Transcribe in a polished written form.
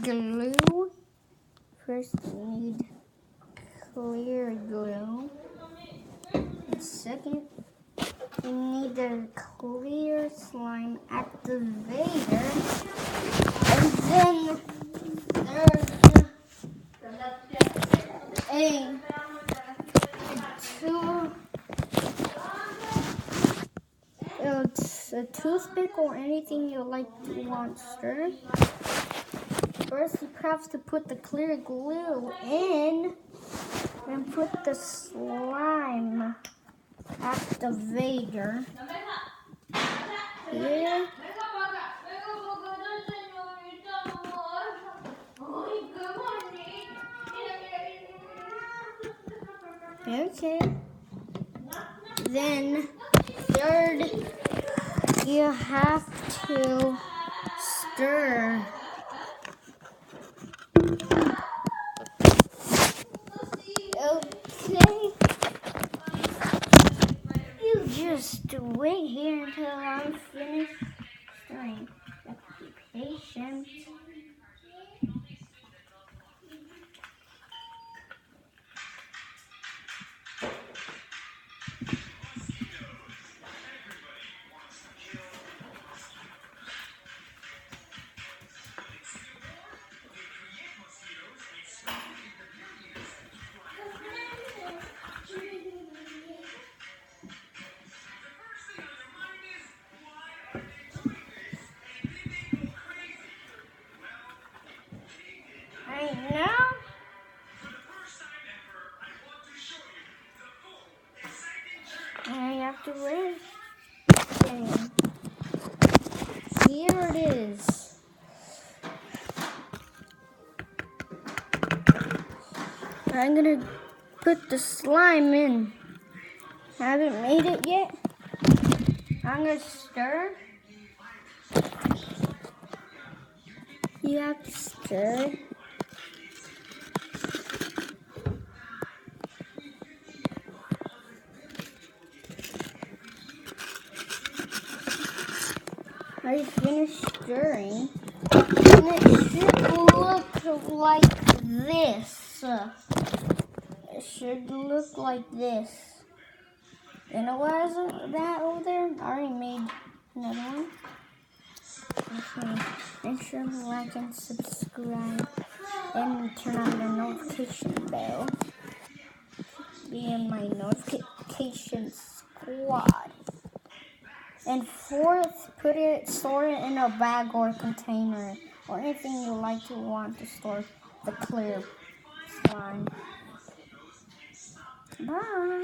glue. First you need clear glue. And second, you need the clear slime activator. And then there's a toothpick or anything you like to want stir. First, you have to put the clear glue in and put the slime activator here. Okay. Then, third, you have to stir. Okay. You just wait here until I'm finished stirring. Be patient. Right now, I have to wait. Okay. Here it is. I'm gonna put the slime in. Haven't made it yet. I'm gonna stir. You have to stir. I finished stirring, and it should look like this. It should look like this. You know what is that over there? I already made another one. Okay. Make sure to like and subscribe, and turn on the notification bell. Be in my notification squad. And fourth, store it in a bag or container, or anything you like to want to store the clear slime. Bye.